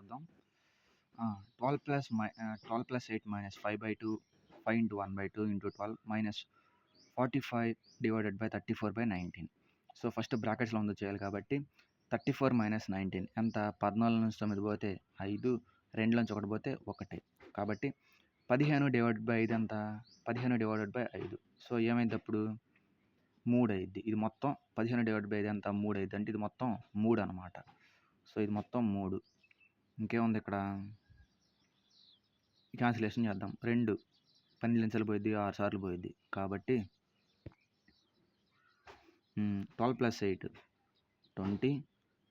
చూద్దాం. 12 + 8 - 5/2 5 × 1/2 × 12 -45 / 34/19. So, first బ్రాకెట్స్‌లో ఉందో చేయాలి కాబట్టి 34 - 19 ఎంత? 14 నుంచి 9 పోతే 5, 2 నుంచి 1 పోతే 1. కాబట్టి 15/5 ఎంత? 15/5. సో, ఏమైద్దప్పుడు 3 అయిద్ది. ఇది మొత్తం 15/5 ఎంత? 3 అయిద్ది. అంటే ఇది మొత్తం 3 అనమాట. సో, ఇది మొత్తం 3. ఇంకేముంది ఇక్కడ? క్యాన్సిలేషన్ చేద్దాం. 2 12 ఎన్నిసార్లు పోయిద్ది? 6 సార్లు పోయిద్ది. కాబట్టి 12 + 8 20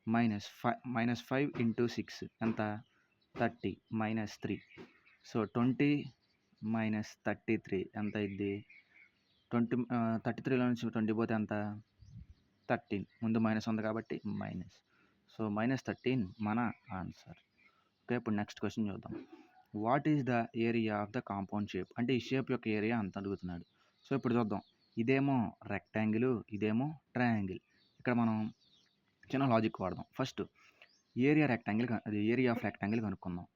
-5 × 6 ఎంత? 30 -3. సో, 20 - 33 ఎంత అయిద్ది? 33లో నుంచి 20 పోతే ఎంత? 13. ముందు మైనస్ ఉంది కాబట్టి మైనస్. సో, -13 మన ఆన్సర్. ఓకే, ఇప్పుడు నెక్స్ట్ క్వశ్చన్ చూద్దాం. What is the area of the compound shape? అంటే ఈ షేప్ యొక్క ఏరియా అంత అడుగుతున్నాడు. సో, ఇప్పుడు చూద్దాం. ఇదేమో రెక్టాంగిల్, ఇదేమో ట్రయాంగిల్. ఇక్కడ మనం చిన్న లాజిక్ వాడదాం. ఫస్ట్ ఏరియా ఆఫ్ రెక్టాంగిల్ కనుక్కుందాం.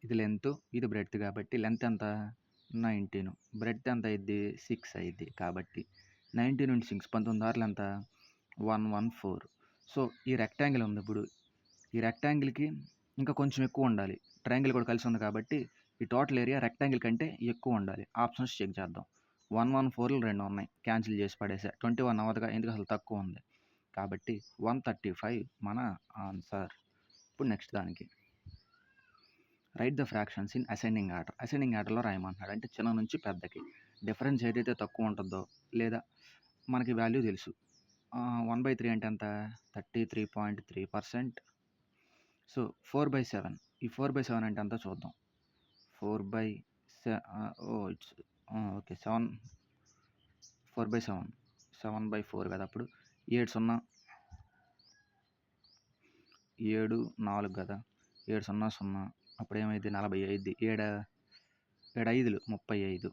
ఇది లెంత్, ఇది బ్రెడ్త్ కాబట్టి లెంత్ ఎంత? 19. బ్రెడ్త్ ఎంత అయింది? 6 అయింది. కాబట్టి 19 × 6 19 ఎంత? 114. సో, ఈ రెక్టాంగిల్ ఉంది. ఇప్పుడు ఈ రెక్టాంగిల్కి ఇంకా కొంచెం ఎక్కువ ఉండాలి. ట్రయాంగిల్ కూడా కలిసి ఉంది కాబట్టి ఈ టోటల్ ఏరియా రెక్టాంగిల్ కంటే ఎక్కువ ఉండాలి. ఆప్షన్స్ చెక్ చేద్దాం. 114లు 2 ఉన్నాయి, క్యాన్సిల్ చేసి పడేసా. 21 అవ్వదుగా, ఎందుకు అసలు తక్కువ ఉంది. కాబట్టి 135 మన ఆన్సర్. ఇప్పుడు నెక్స్ట్ దానికి right the fractions in ascending order. Ascending ఆర్డర్లో రాయమంటున్నాడు. అంటే చిన్న నుంచి పెద్దకి డిఫరెన్స్ ఏదైతే తక్కువ ఉంటుందో లేదా మనకి వాల్యూ తెలుసు. 1/3 అంటే ఎంత? 33.3%. సో, 4/7. ఈ 4/7 అంటే ఎంత చూద్దాం. 4/7 7/4 కదా. అప్పుడు 7 0 7 4 కదా. 7 0 0 అప్పుడు ఏమైంది? 40 అయింది. 7 5లు 35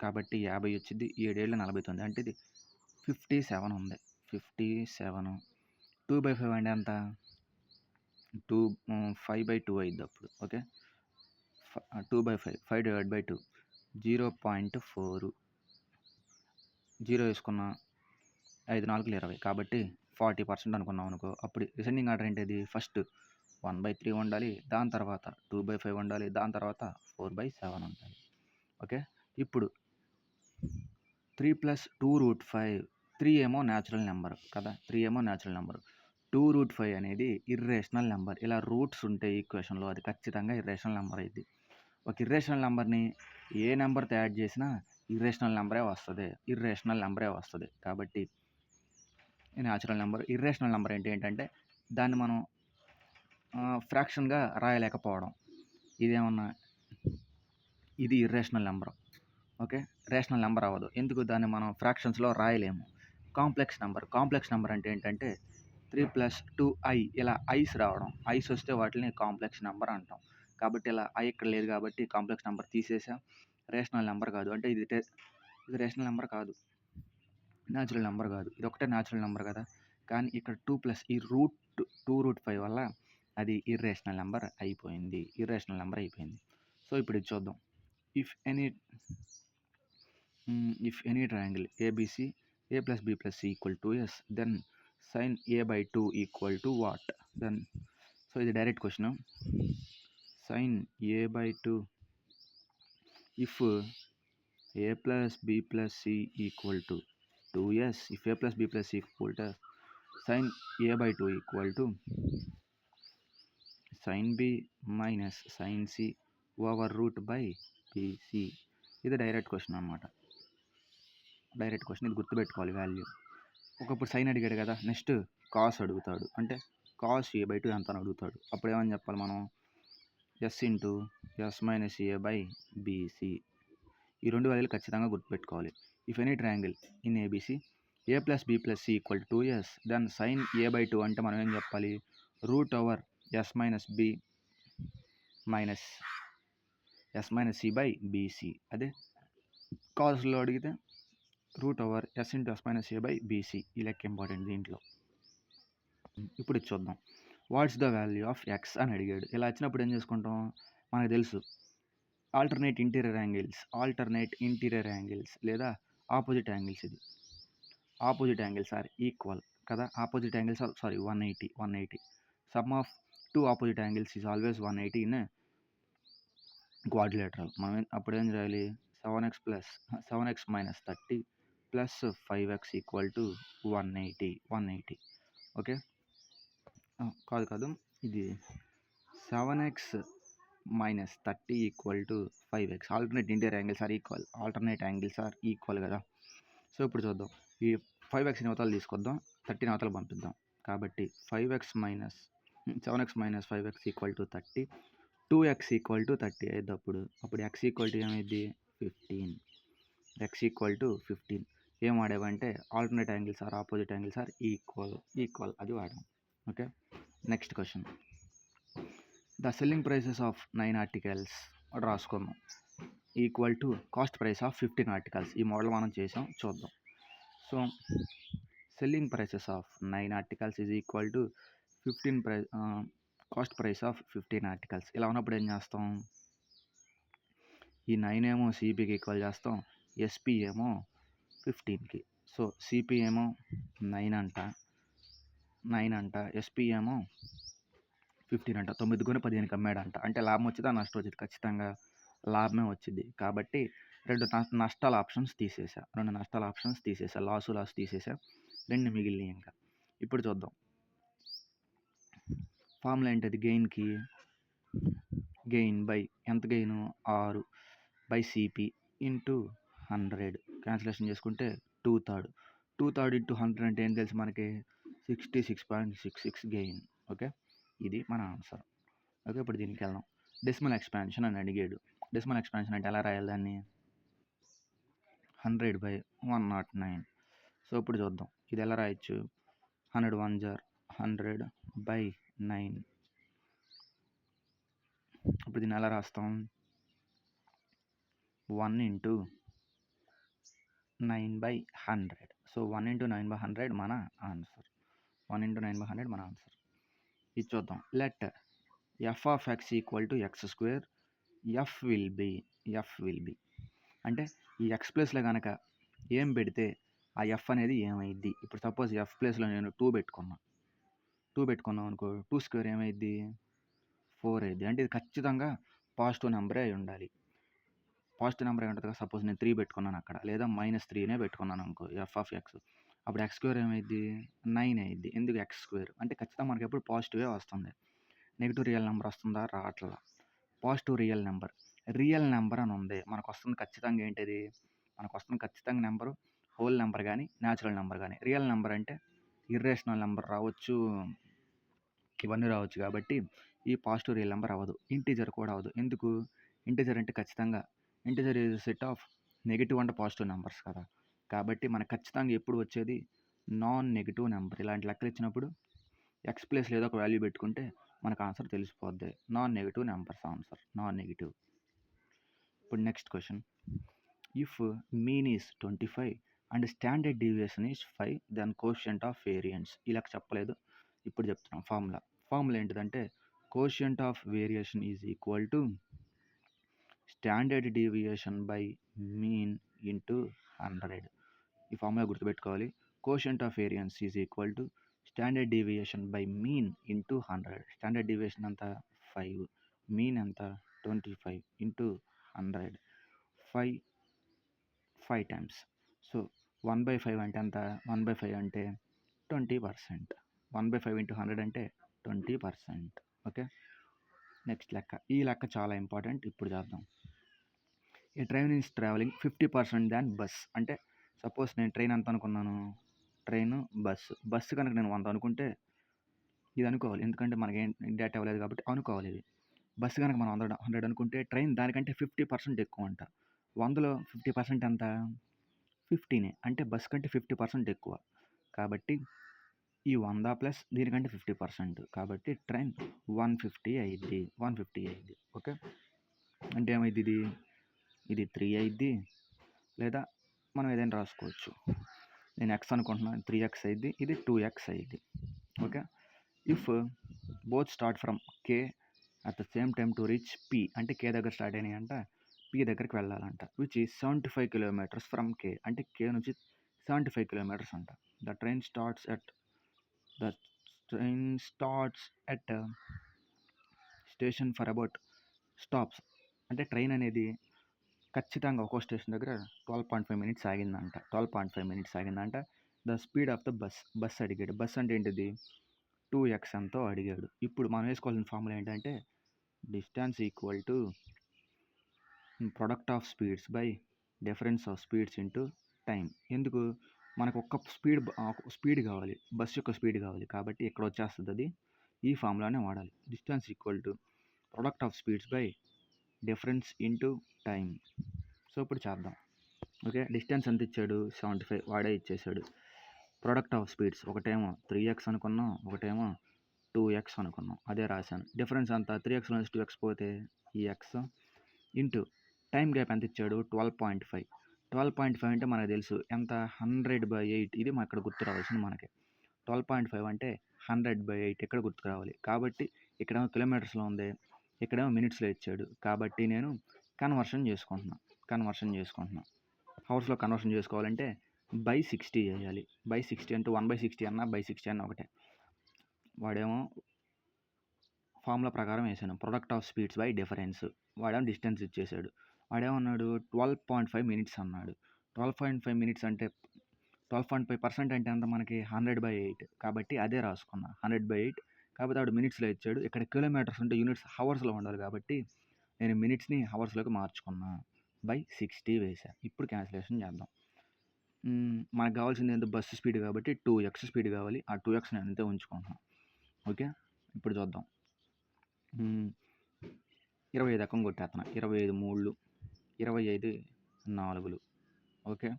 కాబట్టి 50 వచ్చింది. 7 7 49 అంటే ఇది 57 ఉంది. 57. 2/5 అంటే ఎంత? 5/2 అయింది అప్పుడు. ఓకే, 2/5 5/2 0.4. 0 వేసుకున్నా 5 4లు 20 కాబట్టి 40% అనుకున్నాం అనుకో. అప్పుడు అసెండింగ్ ఆర్డర్ ఏంటిది? ఫస్ట్ 1/3 ఉండాలి, దాని తర్వాత 2/5 ఉండాలి, దాని తర్వాత 4/7 ఉండాలి. ఓకే, ఇప్పుడు 3 + 2√5. 3 ఏమో న్యాచురల్ నెంబర్ కదా. 3 ఏమో న్యాచురల్ నెంబర్. 2√5 అనేది ఇర్రేషనల్ నెంబర్. ఇలా రూట్స్ ఉంటే ఈక్వేషన్లో అది ఖచ్చితంగా ఇర్రేషనల్ నెంబర్ అయింది. ఒక ఇర్రేషనల్ నెంబర్ని ఏ నెంబర్తో యాడ్ చేసినా ఇర్రేషనల్ నెంబరే వస్తుంది. కాబట్టి న్యాచురల్ నెంబర్. ఇర్రేషనల్ నెంబర్ ఏంటంటే దాన్ని మనం ఫ్రాక్షన్గా రాయలేకపోవడం. ఇదేమన్నా ఇది irrational number. Okay, rational number అవ్వదు. ఎందుకు? దాన్ని మనం ఫ్రాక్షన్స్లో రాయలేము. కాంప్లెక్స్ నెంబర్ అంటే ఏంటంటే 3 + 2i ఇలా ఐస్ రావడం. ఐస్ వస్తే వాటిని కాంప్లెక్స్ నెంబర్ అంటాం. కాబట్టి ఇలా ఐ ఇక్కడ లేదు కాబట్టి కాంప్లెక్స్ నెంబర్ తీసేసాం. రేషనల్ నెంబర్ కాదు. అంటే ఇది రేషనల్ నెంబర్ కాదు, న్యాచురల్ నెంబర్ కాదు. ఇది ఒకటే న్యాచురల్ నెంబర్ కదా. కానీ ఇక్కడ 2 + ఈ √2√5 వల్ల అది ఇర్రేషనల్ నెంబర్ అయిపోయింది. సో, ఇప్పుడు ఇది చూద్దాం. If any triangle ABC A + B + C = 2S, then sin A/2 = what? Then so, ఇది direct question. sin A/2 if A + B + C = 2S, if A + B + C = sin A/2 = sin B - sin C /√BC. ఇది direct question అన్నమాట. ఇది గుర్తుపెట్టుకోవాలి value. ఒకప్పుడు sign అడిగాడు కదా, next cos అడుగుతాడు. అంటే కాస్ A/2 ఎంత అని అడుగుతాడు. అప్పుడు ఏమని చెప్పాలి మనం? S × S - A/BC. ఈ రెండు వాల్యూలు ఖచ్చితంగా గుర్తుపెట్టుకోవాలి. If any triangle in ABC A + B + C = 2S, then sin A/2 అంటే మనం ఏం చెప్పాలి? √S - B - S - C/BC. అదే కాస్లో అడిగితే √S × S - A/BC. ఈ లెక్క ఇంపార్టెంట్ దీంట్లో. ఇప్పుడు ఇది చూద్దాం. What's the value of x అని అడిగాడు. ఇలా వచ్చినప్పుడు ఏం చేసుకుంటాం, మనకు తెలుసు ఆల్టర్నేట్ ఇంటీరియర్ యాంగిల్స్ లేదా ఆపోజిట్ యాంగిల్స్. ఇది ఆపోజిట్ యాంగిల్స్ ఆర్ ఈక్వల్ కదా. Opposite angles sorry 180. Sum of two opposite angles is always 180 in quadrilateral. మనం అప్పుడు ఏం చేయాలి, 7x minus 30 plus 5x equal to 180. Okay, కాదు ఇది 7x minus 30 equal to 5x. Alternate interior angles are equal కదా. So ఇప్పుడు చూద్దాం, ఈ 5x అవతలు తీసుకొద్దాం, 30 అవతలు పంపిద్దాం. కాబట్టి 7x minus 5x equal to 30, 2x equal to 30 అయితే అప్పుడు x ఈక్వల్ టు ఏమైంది 15. x ఈక్వల్ టు 15 ఏం వాడేవంటే alternate angles are opposite angles are equal అది వాడాం. Okay, next question. The selling prices of 9 articles రాసుకుందాం equal to cost price of 15 articles. ఈ model మనం చేసాం, చూద్దాం. So selling prices of 9 articles is equal to cost price of 15 articles. ఇలా ఉన్నప్పుడు ఏం చేస్తాం, ఈ 9 ఏమో సిపికి ఈక్వల్ చేస్తాం, ఎస్పి ఏమో 15కి. సో సిపి ఏమో 9 అంట, ఎస్పి ఏమో 15 అంట. 9 కొని 15కి అమ్మాడంట. అంటే లాభం వచ్చిందా నష్టం వచ్చింది, ఖచ్చితంగా లాభమే వచ్చింది. కాబట్టి రెండు నష్టాల ఆప్షన్స్ తీసేసా, లాస్ తీసేసా, 2 మిగిలినాయి. ఇంకా ఇప్పుడు చూద్దాం ఫార్ములా ఏంటది, గెయిన్ బై ఎంత gain 6 by CP into 100. Cancellation చేసుకుంటే 2/3 ఇంటూ 100 అంటే ఏం తెలుసు మనకి 66.66 గెయిన్. ఓకే, ఇది మన ఆన్సర్. ఓకే, ఇప్పుడు దీనికి వెళ్దాం. డెసిమల్ ఎక్స్పాన్షన్ అని అడిగాడు. డెసిమల్ ఎక్స్పాన్షన్ అంటే ఎలా రాయాలి దాన్ని, 100/109. సో ఇప్పుడు చూద్దాం ఇది ఎలా రాయొచ్చు, 100 1 జార్ 100/9. ఇప్పుడు దీన్ని ఎలా రాస్తాం, 1 ఇంటూ 9/100. సో 1 ఇంటూ 9/100 మన ఆన్సర్. ఇది చూద్దాం. Let F of X equal to X square, F will be అంటే ఈ ఎక్స్ ప్లేస్లో కనుక ఏం పెడితే ఆ ఎఫ్ అనేది ఏమైద్ది. ఇప్పుడు సపోజ్ ఎఫ్ ప్లేస్లో నేను 2 పెట్టుకున్నాం అనుకో, 2 స్క్వేర్ ఏమైద్ది 4 అయింది. అంటే ఇది ఖచ్చితంగా పాజిటివ్ నెంబరే అయి ఉండాలి. పాజిటివ్ నెంబర్ ఉంటుంది కదా. సపోజ్ నేను 3 పెట్టుకున్నాను అక్కడ, లేదా -3నే పెట్టుకున్నాను అనుకో ఎఫ్ ఆఫ్ ఎక్స్. అప్పుడు ఎక్స్ స్క్వేర్ ఏమైద్ది 9 అయింది. ఎందుకు ఎక్స్ స్క్వేర్ అంటే ఖచ్చితంగా మనకి ఎప్పుడు పాజిటివే వస్తుంది. నెగిటివ్ రియల్ నెంబర్ వస్తుందా, రావట్లా. పాజిటివ్ రియల్ నెంబర్ అని ఉంది. మనకు వస్తుంది ఖచ్చితంగా ఏంటిది, నెంబరు హోల్ నెంబర్ కానీ న్యాచురల్ నెంబర్ కానీ. రియల్ నెంబర్ అంటే ఇర్రేషనల్ నెంబర్ రావచ్చు, ఇవన్నీ రావచ్చు. కాబట్టి ఈ పాజిటివ్ రియల్ నెంబర్ అవ్వదు. ఇంటీజర్ కూడా అవ్వదు. ఎందుకు, ఇంటీజర్ అంటే ఖచ్చితంగా integer is set of negative and positive numbers కదా. కాబట్టి మనకు ఖచ్చితంగా ఎప్పుడు వచ్చేది నాన్ నెగిటివ్ నెంబర్. ఇలాంటి లెక్కలు ఇచ్చినప్పుడు ఎక్స్ ప్లేస్లో ఏదో ఒక వాల్యూ పెట్టుకుంటే మనకు ఆన్సర్ తెలిసిపోద్ది. Non negative numbers answer, non negative. ఇప్పుడు next question. If mean is 25 and standard deviation is 5, then coefficient of variance. ఇలా చెప్పలేదు, ఇప్పుడు చెప్తున్నాం. ఫార్ములా ఏంటిదంటే coefficient of variation is equal to standard deviation by mean into 100. ఈ formula గుర్తుపెట్టుకోవాలి. Coefficient of variance is equal to standard deviation by mean into 100. Standard deviation అంతా 5, mean ఎంత 25 into 100. 5 times. So 1/5 అంటే ఎంత, 1/5 అంటే 20%. 1/5 ఇంటూ 100 అంటే 20%. Okay, next లెక్క. ఈ లెక్క చాలా ఇంపార్టెంట్, ఇప్పుడు చేద్దాం. A train is travelling 50% than bus. అంటే సపోజ్ నేను ట్రైన్ ఎంత అనుకున్నాను, బస్సు కనుక నేను 100 అనుకుంటే ఇది అనుకోవాలి. ఎందుకంటే మనకి డేటా ఇవ్వలేదు కాబట్టి అనుకోవాలి ఇది. బస్సు కనుక మనం 100 అనుకుంటే ట్రైన్ దానికంటే 50% ఎక్కువ అంట. 100లో 50% ఎంత 15. అంటే బస్ కంటే 50% ఎక్కువ. కాబట్టి ఈ 100 ప్లస్ దీనికంటే 50%. కాబట్టి ట్రైన్ 150 అయింది. ఓకే, అంటే ఏమైంది, ఇది 3 అయింది, లేదా మనం ఏదైనా రాసుకోవచ్చు. నేను ఎక్స్ అనుకుంటున్నాను, 3x అయింది, ఇది 2x అయింది. Okay, if both start from K at the same time to reach P, అంటే కే దగ్గర స్టార్ట్ అయినాయి అంట, పి దగ్గరికి వెళ్ళాలంట, విచ్ ఈ 75 కిలోమీటర్స్ ఫ్రమ్ కే, అంటే కే నుంచి 75 కిలోమీటర్స్ అంట. The train starts at station for about stops, అంటే ట్రైన్ అనేది ఖచ్చితంగా ఒక్కో స్టేషన్ దగ్గర 12.5 మినిట్స్ ఆగిందంట. 12.5 మినిట్స్ ఆగిందంట. The speed of the bus అడిగాడు. బస్ అంటే ఏంటిది? 2x ఎంతో అడిగాడు. ఇప్పుడు మనం వేసుకోవాల్సిన ఫార్ములా ఏంటంటే distance equal to product of speeds by difference of speeds into time. ఎందుకు? మనకు ఒక్క స్పీడ్ కావాలి, బస్ యొక్క స్పీడ్ కావాలి, కాబట్టి ఇక్కడ వచ్చేస్తుంది అది. ఈ ఫార్ములానే వాడాలి. Distance equal to product of speeds by difference into time. So ఇప్పుడు చేద్దాం. ఓకే, డిస్టెన్స్ ఎంత ఇచ్చాడు? 75, వాడే ఇచ్చేసాడు. ప్రొడక్ట్ ఆఫ్ స్పీడ్స్, ఒకటేమో 3x అనుకున్నాం, ఒకటేమో 2x అనుకున్నాం, అదే రాశాను. డిఫరెన్స్ అంతా 3x నుంచి 2x పోతే ఈ x ఇంటూ టైం గ్యాప్ ఎంత ఇచ్చాడు? 12.5. 12.5 అంటే మనకు తెలుసు ఎంత? 100/8. ఇది ఇక్కడ గుర్తు రావాల్సింది మనకి. 12.5 అంటే 100/8 ఇక్కడ గుర్తు రావాలి. కాబట్టి ఇక్కడేమో కిలోమీటర్స్లో ఉంది, ఇక్కడేమో మినిట్స్లో ఇచ్చాడు, కాబట్టి నేను కన్వర్షన్ చేసుకుంటున్నా. హవర్స్లో కన్వర్షన్ చేసుకోవాలంటే బై 60 చేయాలి. బై 60 అంటే 1/60 అన్నా బై 60 అన్నా ఒకటే. వాడేమో ఫార్ములా ప్రకారం వేసాను, product of speeds by difference. వాడేమో డిస్టెన్స్ ఇచ్చేసాడు. వాడేమన్నాడు? 12.5 మినిట్స్ అన్నాడు. 12.5 మినిట్స్ అంటే 12.5% అంటే ఎంత మనకి? 100/8. కాబట్టి అదే రాసుకున్నా, 100/8. కాకపోతే వాడు మినిట్స్లో ఇచ్చాడు. ఇక్కడ కిలోమీటర్స్ అంటే యూనిట్స్ హవర్స్లో ఉండాలి, కాబట్టి నేను మినిట్స్ని హవర్స్లోకి మార్చుకున్నా. బై 60 వేసా. ఇప్పుడు క్యాన్సిలేషన్ చేద్దాం. మనకు కావాల్సింది ఏంటో బస్సు స్పీడ్, కాబట్టి 2x స్పీడ్ కావాలి. ఆ 2x నేను అంతే ఉంచుకుంటున్నాను. ఓకే, ఇప్పుడు చూద్దాం. 25 ఎక్కం కొట్టేస్తున్నా. 25 3, 25 4. ఓకే,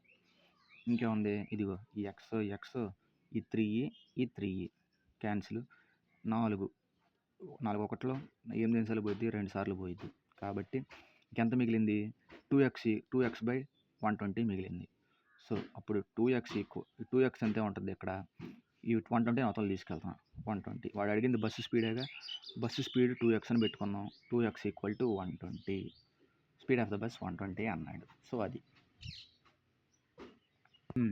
ఇంకేముంది? ఇదిగో ఈ ఎక్స్, ఈ 3, ఈ 3 క్యాన్సిల్. 4 ఒకటిలో 8 నిమిషాలు పోయిద్ది, 2 సార్లు పోయిద్ది, కాబట్టి ఇంకెంత మిగిలింది? 2x/120 మిగిలింది. సో అప్పుడు 2x అంతే ఉంటుంది ఇక్కడ. ఈ 120 అవతల తీసుకెళ్తాం. 120 వాడు అడిగింది బస్సు స్పీడేగా, బస్సు స్పీడ్ 2x అని పెట్టుకున్నాం. 2x = 120. Speed of the bus 120 అన్నాడు. సో అది.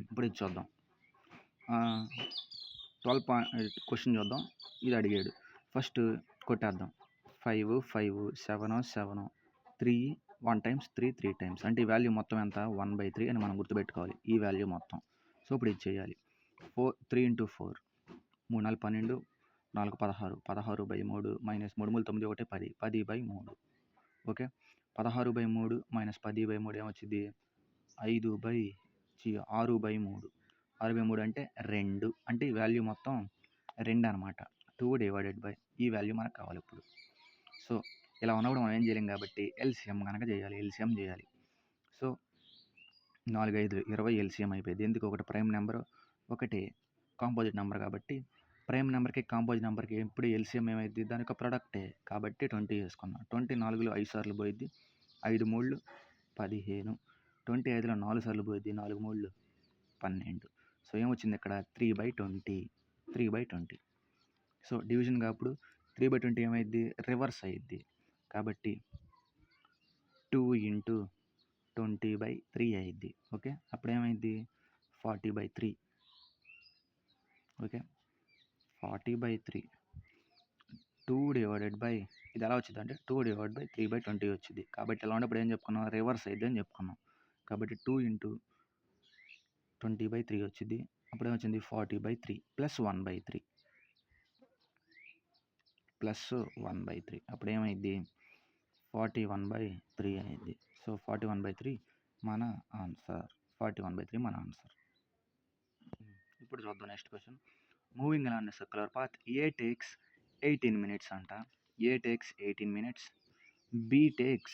ఇప్పుడు ఇది చూద్దాం. 12 క్వశ్చన్ చూద్దాం. ఇది అడిగాడు. ఫస్ట్ కొట్టేద్దాం. 5 5 7 7 3 1 times 3 3 times, అంటే ఈ వాల్యూ మొత్తం ఎంత? 1/3 అని మనం గుర్తుపెట్టుకోవాలి, ఈ వాల్యూ మొత్తం. సో ఇప్పుడు ఇది చేయాలి. 3 × 4, 3 4 12, 4 16, 16/3 - 3 3 9 1 10, 10/3. ఓకే, 16/3 - 10/3 ఏమొచ్చింది? 6/3. 6/3 అంటే 2, అంటే ఈ వాల్యూ మొత్తం 2 అనమాట. 2/, ఈ వాల్యూ మనకు కావాలి ఇప్పుడు. సో ఇలా ఉన్నప్పుడు మనం ఏం చేయలేం, కాబట్టి ఎల్సిఎం కనుక చేయాలి. ఎల్సిఎం చేయాలి. సో 4 5 20 ఎల్సిఎం అయిపోయింది. ఎందుకు? ఒకటి ప్రైమ్ నెంబర్, ఒకటి కాంపోజిట్ నెంబర్, కాబట్టి ప్రైమ్ నెంబర్కి కాంపోజిట్ నెంబర్కి ఎప్పుడు ఎల్సిఎం ఏమైంది? దాని యొక్క ప్రొడక్టే, కాబట్టి 20 వేసుకున్నాం. 20 4లో 5 సార్లు పోయిద్ది, 5 3 15. 25లో 4 సార్లు పోయిద్ది, 4 3 12. సో ఏమొచ్చింది ఇక్కడ? 3/20. 3/20. సో డివిజన్గా అప్పుడు 3/20 ఏమైద్ది? రివర్స్ అయ్యిద్ది, కాబట్టి 2 × 20/3 అయ్యిద్ది. ఓకే, అప్పుడు ఏమైద్ది? 40/3. ఓకే, 40/3. 2/, ఇది ఎలా వచ్చింది అంటే 2/3/20 వచ్చింది. కాబట్టి ఇలా ఉన్నప్పుడు ఏం చెప్పుకున్నాం? రివర్స్ అయ్యిద్ది అని చెప్పుకున్నాం. కాబట్టి 2 × 20/3 వచ్చింది. అప్పుడు ఏమొచ్చింది? 40/3 + 1/3 అప్పుడు ఏమైద్ది? 41/3 అయింది. సో 41/3 మన ఆన్సర్. 41/3 మన ఆన్సర్. ఇప్పుడు చూద్దాం next question. Moving along a circular path, A takes 18 minutes అంట. A takes 18 minutes. B takes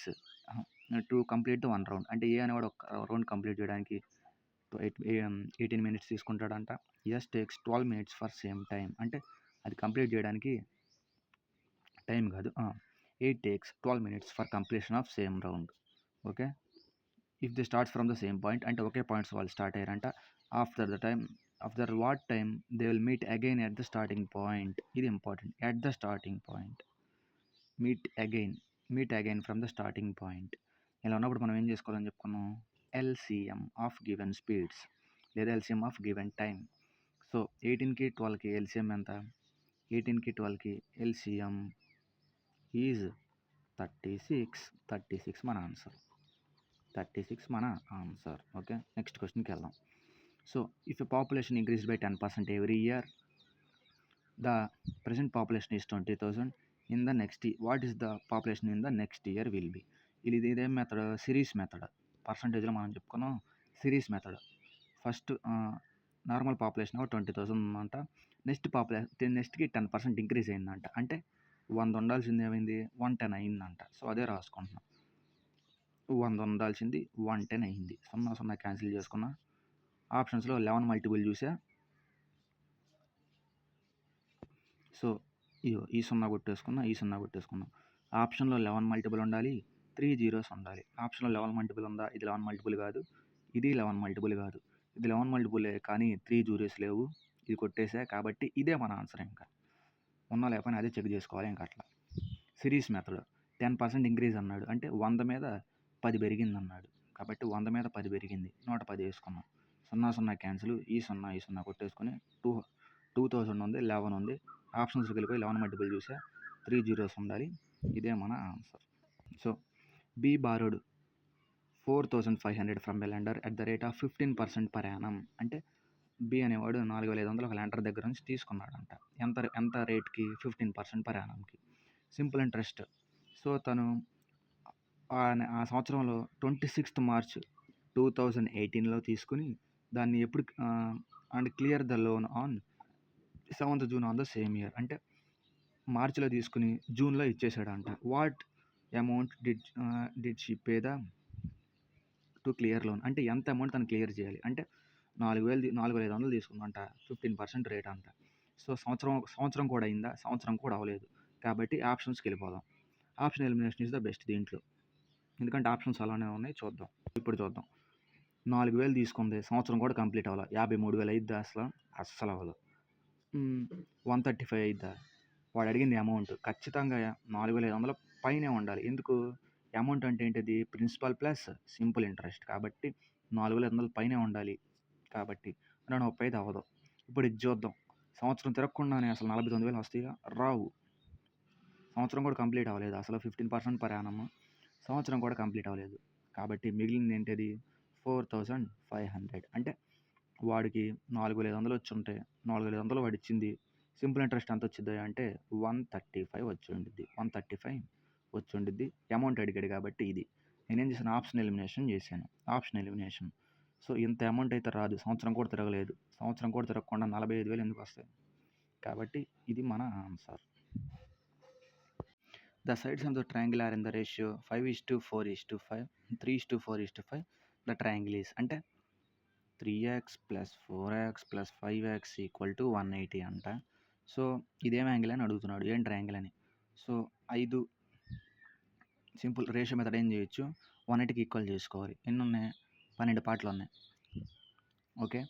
to complete the 1 round. అంటే ఏ అనేవాడు ఒక రౌండ్ కంప్లీట్ చేయడానికి 18 minutes తీసుకుంటాడంట. S takes 12 minutes for same time. అంటే అది కంప్లీట్ చేయడానికి టైం కాదు. 8 takes 12 minutes for completion of same round. Okay, if the starts from the same point, అంటే ఒకే పాయింట్స్ వాళ్ళు స్టార్ట్ అయ్యారంట. After the time after what time they will meet again at the starting point. ఇది important. At the starting point, meet again from the starting point. ఇలా ఉన్నప్పుడు మనం ఏం చేసుకోవాలని చెప్పుకున్నాం? ఎల్సిఎం ఆఫ్ గివెన్ స్పీడ్స్ లేదా LCM of given time. So 18కి 12కి ఎల్సిఎం ఎంత? 18కి 12కి ఎల్సిఎం ఈజ్ 36 మన ఆన్సర్. 36 మన ఆన్సర్. ఓకే, నెక్స్ట్ క్వశ్చన్కి వెళ్దాం. So if a population increased by 10% every year, the present population is 20,000 in the next year. What is the population in the next year will be? ఇదేం method? Series method. పర్సంటేజ్లో మనం చెప్పుకున్నాం series method. First normal population 20,000 ఉందంట. నెక్స్ట్కి 10% increase అయిందంట. అంటే 100 ఉండాల్సింది ఏమైంది? 110 అయిందంట. సో అదే రాసుకుంటున్నాం. 100 ఉండాల్సింది 110 అయింది. 0 క్యాన్సిల్ చేసుకున్నా. ఆప్షన్స్లో 11 మల్టిపుల్ చూసా. సో ఈ 0 కొట్టేసుకున్నాం. ఆప్షన్లో 11 మల్టిపుల్ ఉండాలి, 3 జీరోస్ ఉండాలి. ఆప్షన్లో 11 మల్టిపుల్ ఉందా? ఇది 11 మల్టిపుల్ కాదు, ఇది 11 మల్టిపుల్ కాదు. ఇది 11 మల్టిపులే కానీ 3 జీరోస్ లేవు. ఇది కొట్టేసా కాబట్టి ఇదే మన ఆన్సర్. ఇంకా ఉన్నా లేకపోయినా అదే చెక్ చేసుకోవాలి. ఇంకా అట్లా సిరీస్ మెథడ్. 10% ఇంక్రీజ్ అన్నాడు అంటే 100 మీద 10 పెరిగింది అన్నాడు. కాబట్టి 100 మీద 10 పెరిగింది, 110 వేసుకున్నాం. 0 క్యాన్సిల్. ఈ 0 కొట్టేసుకొని 2000 ఉంది, 11 ఉంది. ఆప్షన్స్కి వెళ్ళిపోయి 11 మల్టిపుల్ చూసా, 3 జీరోస్ ఉండాలి. ఇదే మన answer. So B borrowed 4,500 from a lender at the rate of 15% per annum. అంటే బి అనేవాడు 4,500 ఒక లెండర్ దగ్గర నుంచి తీసుకున్నాడంట. ఎంత రేట్కి? 15% పర్ యానంకి. Simple interest. సో తను ఆ సంవత్సరంలో 26th March 2018లో తీసుకుని దాన్ని ఎప్పుడు and clear the loan on 7th June on the same year. అంటే మార్చిలో తీసుకుని జూన్లో ఇచ్చేసాడంట. What amount did she pay to clear loan. అంటే ఎంత అమౌంట్ తను క్లియర్ చేయాలి? అంటే 4,500 తీసుకుందంట, 15% రేట్ అంట. సో సంవత్సరం కూడా అయిందా? సంవత్సరం కూడా అవ్వలేదు. కాబట్టి ఆప్షన్స్కి వెళ్ళిపోదాం. Option elimination is the best దీంట్లో, ఎందుకంటే ఆప్షన్స్ అలానే ఉన్నాయి. ఇప్పుడు చూద్దాం. 4,000 తీసుకుంది, సంవత్సరం కూడా కంప్లీట్ అవ్వాలి. 53,000 అయిద్దా? అస్సలు అవ్వదు. 135 అయిద్దా? వాడు అడిగింది అమౌంట్ ఖచ్చితంగా 4,500 పైనే ఉండాలి. ఎందుకు? అమౌంట్ అంటే ఏంటిది? Principal plus simple interest. కాబట్టి 4,500 పైనే ఉండాలి. కాబట్టి 235 అవ్వదు. ఇప్పుడు ఇది చూద్దాం. సంవత్సరం తిరగకుండానే అసలు 49,000 వస్తాయిగా? రావు. సంవత్సరం కూడా కంప్లీట్ అవ్వలేదు. అసలు 15% పర్ యానం. సంవత్సరం కూడా కంప్లీట్ అవ్వలేదు. కాబట్టి మిగిలింది ఏంటిది? 4,500. అంటే వాడికి 4,500 వచ్చి ఉంటే 4,500 వాడు ఇచ్చింది. సింపుల్ ఇంట్రెస్ట్ ఎంత వచ్చింది అంటే 135 వచ్చి ఉండిద్ది. 135 వచ్చి ఉండిద్ది. అమౌంట్ అడిగాడు కాబట్టి ఇది నేనేం చేశాను? Option elimination. సో ఇంత అమౌంట్ అయితే రాదు. సంవత్సరం కూడా తిరగలేదు. సంవత్సరం కూడా తిరగకుండా 45,000 ఎందుకు వస్తాయి? కాబట్టి ఇది మన answer. The sides of the triangle are in the ratio 5:4:5, 3:4:5. The triangle is అంటే 3x + 4x + 5x = 180 అంట. సో ఇదేం యాంగిల్ అని అడుగుతున్నాడు. ఏం ట్రయాంగిల్ అని. సో 5 సింపుల్ రేషియో మెథడ్ ఏం చేయొచ్చు? 180కి ఈక్వల్ చేసుకోవాలి. ఎన్ని ఉన్నాయి? 12 పార్ట్లు ఉన్నాయి. Okay,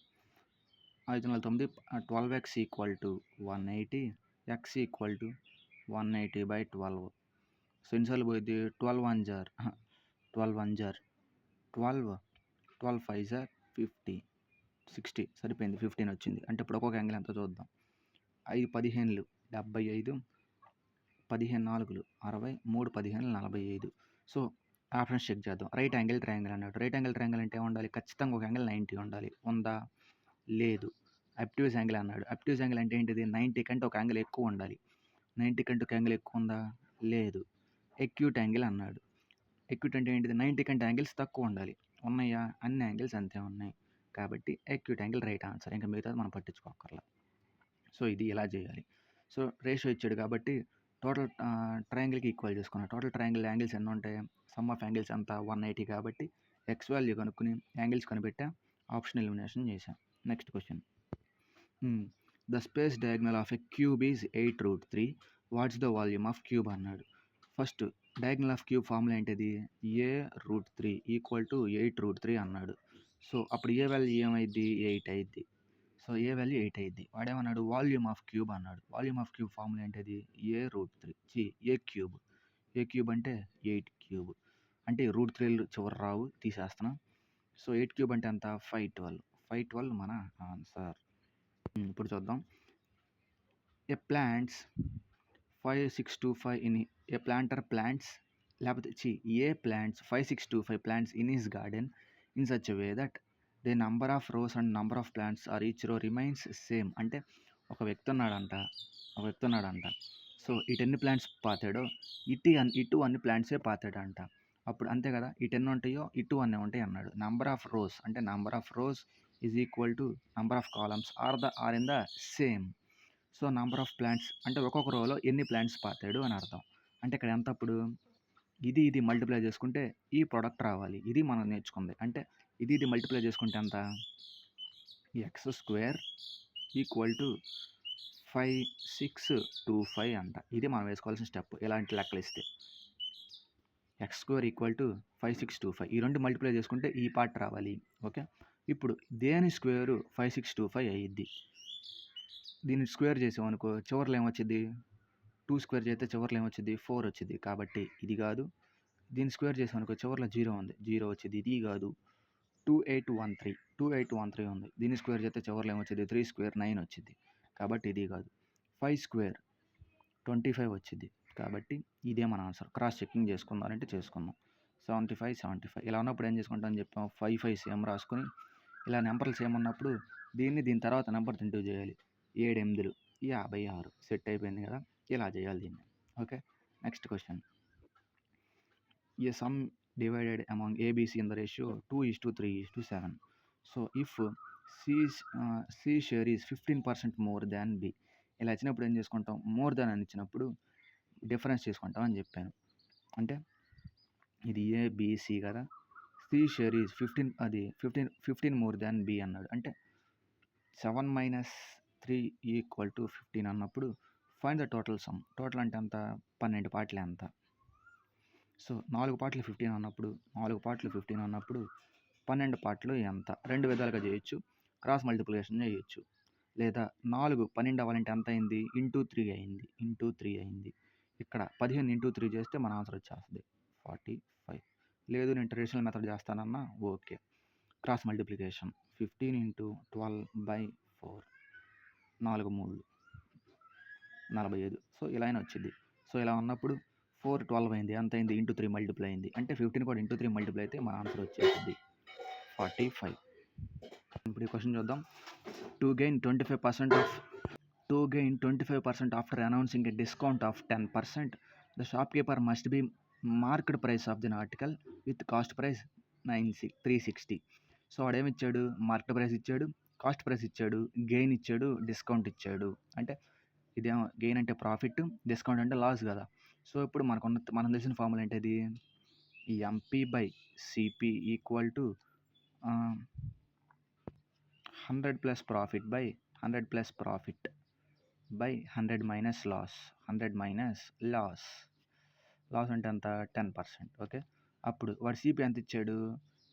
5×9 12x = 180, x = 180/12. సో ఎన్నిసార్లు పోయింది? 12 1 జార్ 12 12 5 జార్ 50 60 సరిపోయింది. 15 వచ్చింది. అంటే ఇప్పుడు ఒక్కొక్క యాంగిల్ ఎంత చూద్దాం. 5 15 75, 15 4 60, 3 15 45. సో ఆప్షన్స్ చెక్ చేద్దాం. రైట్ యాంగిల్ ట్రయాంగిల్ అన్నాడు. రైట్ యాంగిల్ ట్రయాంగిల్ అంటే ఉండాలి? ఖచ్చితంగా ఒక యాంగిల్ 90 ఉండాలి. ఉందా? లేదు. అబ్ట్యూస్ యాంగిల్ అన్నాడు. అబ్ట్యూస్ యాంగిల్ అంటే ఏంటిది? 90 కంటే ఒక యాంగిల్ ఎక్కువ ఉండాలి. 90 కంటే ఒక యాంగిల్ ఎక్కువ ఉందా? లేదు. ఎక్యూట్ యాంగిల్ అన్నాడు. ఎక్యూట్ అంటే ఏంటిది? 90 కంటే యాంగిల్స్ తక్కువ ఉండాలి. ఉన్నాయా? అన్ని యాంగిల్స్ అంతే ఉన్నాయి. కాబట్టి ఎక్యూట్ యాంగిల్ రైట్ ఆన్సర్. ఇంకా మిగతాది మనం పట్టించుకోకర్లా. సో ఇది ఇలా చేయాలి. సో రేషియో ఇచ్చాడు కాబట్టి టోటల్ ట్రయాంగిల్కి ఈక్వల్ చేసుకున్నాను. టోటల్ ట్రయాంగిల్ యాంగిల్స్ ఎన్ని ఉంటాయి? సమ్ ఆఫ్ యాంగిల్స్ అంతా 180 కాబట్టి ఎక్స్ వాల్యూ కనుక్కుని యాంగిల్స్ కనిపెట్టా. ఆప్షన్ ఎలిమినేషన్ చేశా. Next question. The space diagonal of a cube is 8√3. What's the volume of cube అన్నాడు. First diagonal of cube formula ఏంటిది? a√3 = 8√3 అన్నాడు. సో అప్పుడు ఏ వాల్యూ ఏమైద్ది? 8 అయింది. సో సో ఏ వాల్యూ 8 అయ్యిద్ది. వాడేమన్నాడు వాల్యూమ్ ఆఫ్ క్యూబ్ అన్నాడు. Volume of cube formula ఏంటది? ఏ cube. ఏ cube అంటే 8 cube. అంటే √3లు చివర రావు తీసేస్తున్నాం. సో 8 క్యూబ్ అంటే ఎంత? 512. 512 మన ఆన్సర్. ఇప్పుడు చూద్దాం. A plants 5625 in a planter plants లేకపోతే a plants 5625 plants in his garden in such way that the number of rows and number of plants are each row remains same. అంటే ఒక వ్యక్తి ఉన్నాడంట. సో ఇటు ఎన్ని plants పాతాడో ఇటు అన్ని ప్లాంట్సే పాతాడంట. అప్పుడు అంతే కదా, ఇటు ఎన్ని ఉంటాయో ఇటు అన్నీ ఉంటాయి అన్నాడు. నంబర్ ఆఫ్ రోస్ అంటే number of rows is equal to number of columns are in the same. So number of plants అంటే ఒక్కొక్క రోలో ఎన్ని ప్లాంట్స్ పాతాడు అని అర్థం. అంటే ఇక్కడ ఎంత అప్పుడు ఇది మల్టిప్లై చేసుకుంటే ఈ ప్రోడక్ట్ రావాలి. ఇది మనం నేర్చుకుంది. అంటే ఇది మల్టిప్లై చేసుకుంటే ఎంత? x² ఈక్వల్ టు 5625 అంట. ఇది మనం వేసుకోవాల్సిన స్టెప్ ఇలాంటి లెక్కలు ఇస్తే. x² ఈక్వల్ టు 5625 ఈ రెండు మల్టిప్లై చేసుకుంటే ఈ పార్ట్ రావాలి. ఓకే, ఇప్పుడు దేని స్క్వేరు 5625 అయ్యిద్ది. దీన్ని స్క్వేర్ చేసామనుకో చివర్లో ఏమొచ్చింది? 2 స్క్వేర్ చేస్తే చివర్లో ఏమొచ్చింది? 4 వచ్చింది. కాబట్టి ఇది కాదు. దీన్ని స్క్వేర్ చేసామనుకో చివర్లో 0 ఉంది, 0 వచ్చింది. ఇది కాదు. 2813 ఉంది. దీన్ని స్క్వేర్ చేస్తే చివర్లో ఏమొచ్చింది? 3 స్క్వేర్ 9 వచ్చింది. కాబట్టి ఇది కాదు. 5 స్క్వేర్ 25 వచ్చింది. కాబట్టి ఇదే మన ఆన్సర్. క్రాస్ చెకింగ్ చేసుకుందామంటే చేసుకుందాం. 75 ఇలా ఉన్నప్పుడు ఏం చేసుకుంటాం అని చెప్పాం? 5 సేమ్ రాసుకొని ఇలా నెంబర్లు సేమ్ ఉన్నప్పుడు దీని తర్వాత నెంబర్ ఇంటూ చేయాలి. 7 8 56 సెట్ అయిపోయింది కదా. ఇలా చేయాలి దీన్ని. Okay, next question. A some divided among ABC in the ratio 2:3:7. So if C share is 15% more than B. ఇలా ఇచ్చినప్పుడు ఏం చేసుకుంటాం? మోర్ దాన్ అని ఇచ్చినప్పుడు డిఫరెన్స్ చేసుకుంటాం అని చెప్పాను. అంటే ఇది ABC కదా, C share is 15 more than B అన్నాడు. అంటే 7 - 3 = 15 అన్నప్పుడు find the total some. Total అంటే ఎంత? 12 పార్ట్లే ఎంత. సో 4 పార్ట్లు 15 అన్నప్పుడు 12 పార్ట్లు ఎంత? రెండు విధాలుగా చేయొచ్చు. క్రాస్ మల్టిప్లికేషన్ చేయొచ్చు. లేదా 4 12 అవ్వాలంటే ఎంత అయింది? ఇంటూ 3 అయింది. ఇక్కడ 15 ఇంటూ 3 చేస్తే మన ఆన్సర్ వచ్చేస్తుంది 45. లేదు నేను ట్రెడిషనల్ మెథడ్ చేస్తానన్నా ఓకే. Cross multiplication 15 × 12/4 4 3 45. సో ఇలా అయినా వచ్చింది. సో ఇలా ఉన్నప్పుడు 4 12 అయింది. ఎంత అయింది? ఇంటూ 3 మల్టిప్లై అయింది. అంటే 15 కూడా ఇంటూ 3 మల్టిప్లై అయితే మన ఆన్సర్ వచ్చేసింది 45. ఇప్పుడు ఈ క్వశ్చన్ చూద్దాం. To gain 25% after announcing a discount of 10%, the shopkeeper must be marked price of the article with cost price 360. So వాడేమి ఇచ్చాడు? మార్కెట్ ప్రైస్ ఇచ్చాడు, కాస్ట్ ప్రైస్ ఇచ్చాడు, గెయిన్ ఇచ్చాడు, డిస్కౌంట్ ఇచ్చాడు. అంటే ఇదేమో గెయిన్ అంటే ప్రాఫిట్, డిస్కౌంట్ అంటే లాస్ కదా. సో ఇప్పుడు మనం తెలిసిన ఫార్ములా ఏంటది? ఈ MP/CP equal to 100 + profit by 100 minus loss. 100 - loss అంటే ఎంత? 10%. ఓకే, అప్పుడు వాడు CP ఎంత ఇచ్చాడు?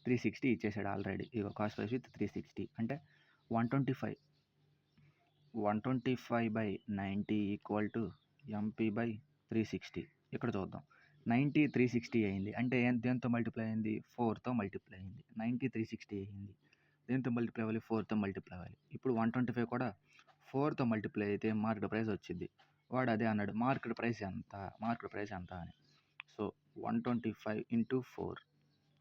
360 ఇచ్చేసాడు already. Ego cost price with 360 అంటే 125/90 = MP/360. ఇక్కడ చూద్దాం. 90 360 అయింది. అంటే దేంతో మల్టిప్లై అయింది? 4తో మల్టిప్లై అయింది. 90 360 అయింది. దేంతో మల్టిప్లై అవ్వాలి? 4తో మల్టిప్లై అవ్వాలి. ఇప్పుడు 125 కూడా 4తో మల్టిప్లై అయితే మార్కెట్ ప్రైస్ వచ్చింది. వాడు అదే అన్నాడు, మార్కెట్ ప్రైస్ ఎంత అని. సో 125 × 4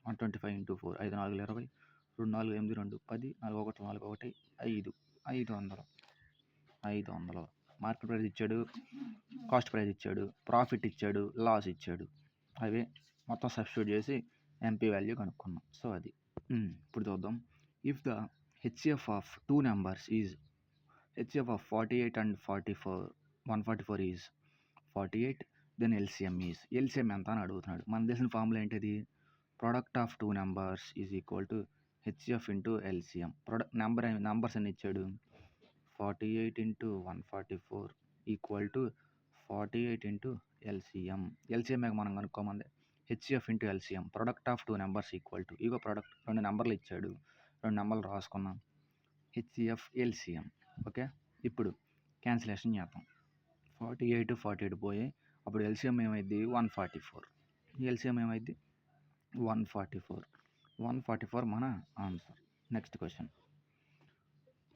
5 4 20 2 4 8 2 10 4 1 4 1 5 500. మార్కెట్ ప్రైస్ ఇచ్చాడు, కాస్ట్ ప్రైస్ ఇచ్చాడు, ప్రాఫిట్ ఇచ్చాడు, లాస్ ఇచ్చాడు. అవే మొత్తం సబ్స్టిట్యూట్ చేసి MP వాల్యూ కనుక్కున్నాం. సో అది. ఇప్పుడు చూద్దాం. If the HCF of 2 numbers is HCF of 48 and 144 is 48, then LCM ఎంత అని అడుగుతున్నాడు. మన తెలిసిన ఫార్ములా ఏంటిది? Product of 2 numbers is equal to HCF × LCM. Numbers అని ఇచ్చాడు. 48 × 144 ఈక్వల్ టు 48 × LCM. LCM మనం కనుక్కోమంది. HCF × LCM product of 2 numbers equal to ego product 2 నెంబర్లు ఇచ్చాడు. 2 నెంబర్లు రాసుకున్నాం. HCF LCM. ఓకే, ఇప్పుడు క్యాన్సిలేషన్ చేద్దాం. 48 పోయి అప్పుడు ఎల్సిఎం ఏమైంది 144. ఎల్సిఎం ఏమైంది 144 మన ఆన్సర్. నెక్స్ట్ క్వశ్చన్,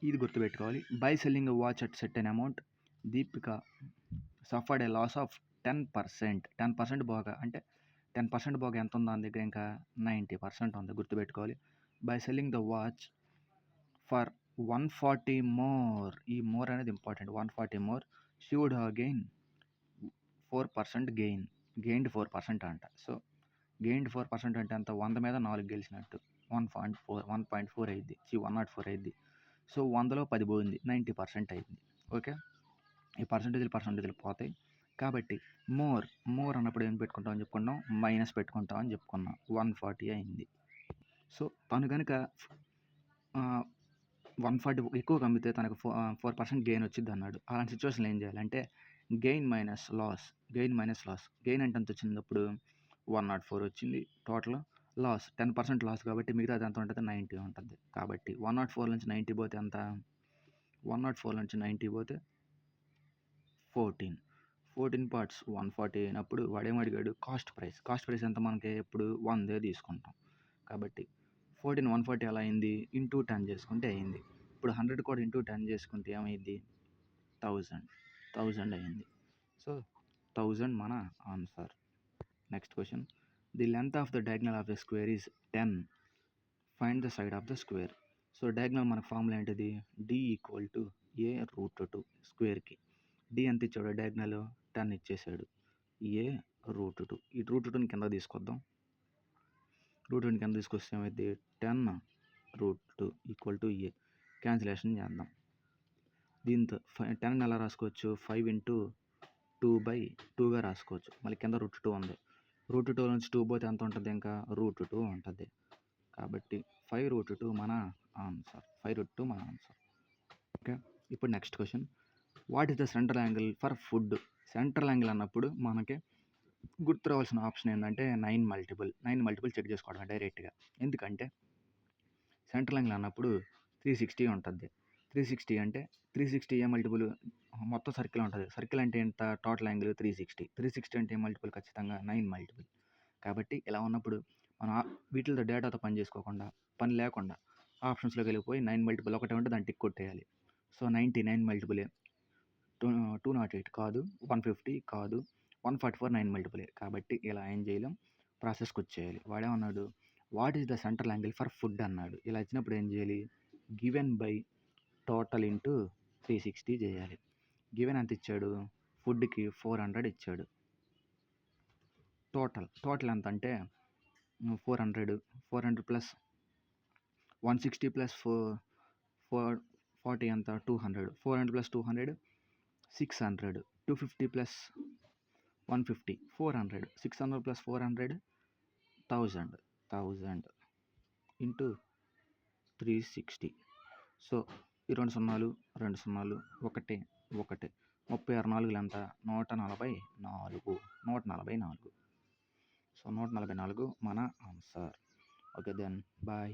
ఇది గుర్తుపెట్టుకోవాలి. By selling watch at set an amount, Deepika suffered a loss of 10%. 10% పోగా అంటే 10% పోగా ఎంత ఉందో దాని దగ్గర ఇంకా 90% ఉంది, గుర్తుపెట్టుకోవాలి. By selling the watch for 140 more, ఈ మోర్ అనేది important. 140 more, she would have gain 4% gained 4% అంట. సో గెయిన్డ్ 4% అంటే అంత 100 మీద 4 గెలిచినట్టు 1.4 అయింది, 104 అయింది. సో 100లో 10 పోయింది, 90% అయింది. ఓకే, ఈ పర్సంటేజ్లు పోతాయి కాబట్టి మోర్ అన్నప్పుడు ఏం పెట్టుకుంటామని చెప్పుకున్నాం, మైనస్ పెట్టుకుంటామని చెప్పుకున్నాం. 140 అయింది. సో తను కనుక 140 ఎక్కువ అమ్మితే తనకు 4% గెయిన్ వచ్చింది అన్నాడు. అలాంటి సిచ్యువేషన్లో ఏం చేయాలంటే గెయిన్ మైనస్ లాస్. గెయిన్ అంటే ఎంత వచ్చినప్పుడు 104 వచ్చింది టోటల్. లాస్ 10% లాస్ కాబట్టి మిగతాది ఎంత ఉంటుంది, 90 ఉంటుంది. కాబట్టి 104 నుంచి 90 పోతే ఎంత, 104 నుంచి 90 పోతే 14 పార్ట్స్ 140 అయినప్పుడు వాడేం అడిగాడు, కాస్ట్ ప్రైస్ ఎంత మనకి ఎప్పుడు 100 తీసుకుంటాం. కాబట్టి 140 ఎలా అయింది, ఇంటూ 10 చేసుకుంటే అయింది. ఇప్పుడు 100 కూడా ఇంటూ 10 చేసుకుంటే ఏమైంది 1000 అయింది. సో 1000 మన answer. Next question, the length of the diagonal of the square is 10, find the side of the square. So diagonal మన ఫార్ములా ఏంటిది, d = a√2 స్క్వేర్కి. డి ఎంత ఇచ్చాడు డయాగ్నల్, 10 ఇచ్చేసాడు. a√2, ఈ √2ని కింద తీసుకొద్దాం. √2ని కింద తీసుకొస్తే ఏమైంది 10√2 = a. క్యాన్సిలేషన్ చేద్దాం. దీంతో 10 ఎలా రాసుకోవచ్చు, 5 × 2/2గా రాసుకోవచ్చు. మళ్ళీ కింద √2 ఉంది, √2 నుంచి 2 పోతే ఎంత ఉంటుంది, ఇంకా √2 ఉంటుంది. కాబట్టి 5√2 మన ఆన్సర్. ఓకే, ఇప్పుడు next question, what is the central angle for food. Central angle అన్నప్పుడు మనకి గుర్తు రావాల్సిన ఆప్షన్ ఏంటంటే 9 మల్టిపుల్ చెక్ చేసుకోవడం డైరెక్ట్గా. ఎందుకంటే సెంట్రల్ యాంగిల్ అన్నప్పుడు 360 ఉంటుంది. 360 అంటే 360 ఏ మల్టిపుల్, మొత్తం సర్కిల్ ఉంటుంది. సర్కిల్ అంటే ఎంత, టోటల్ యాంగిల్ 360 అంటే ఏ మల్టిపుల్, ఖచ్చితంగా 9 మల్టిపుల్. కాబట్టి ఇలా ఉన్నప్పుడు మనం వీటితో డేటాతో పని లేకుండా ఆప్షన్స్లోకి వెళ్ళిపోయి 9 మల్టిపుల్ ఒకటే ఉంటే దాన్ని టిక్ కొట్టేయాలి. సో 99 మల్టిపులే, 208 కాదు, 150 కాదు, 144 9 మల్టిపులే. కాబట్టి ఇలా ఏం చేయలేం, ప్రాసెస్కి వచ్చేయాలి. వాడేమన్నాడు, what is the central angle for food అన్నాడు. ఇలా ఇచ్చినప్పుడు ఏం చేయాలి, గివెన్ బై టోటల్ ఇంటూ 360 చేయాలి. గివెన్ ఎంత ఇచ్చాడు, ఫుడ్కి 400 ఇచ్చాడు. టోటల్ ఎంత అంటే 400 ప్లస్ 160 ప్లస్ 40 ఎంత 200, 400 plus 200 600, 250 plus 150 400, 600 plus 400 1000 into 360. So ఈ 2 సున్నాలు 1 1 36 నాలుగులు ఎంత 144. సో 144 మన ఆన్సర్. Okay then bye.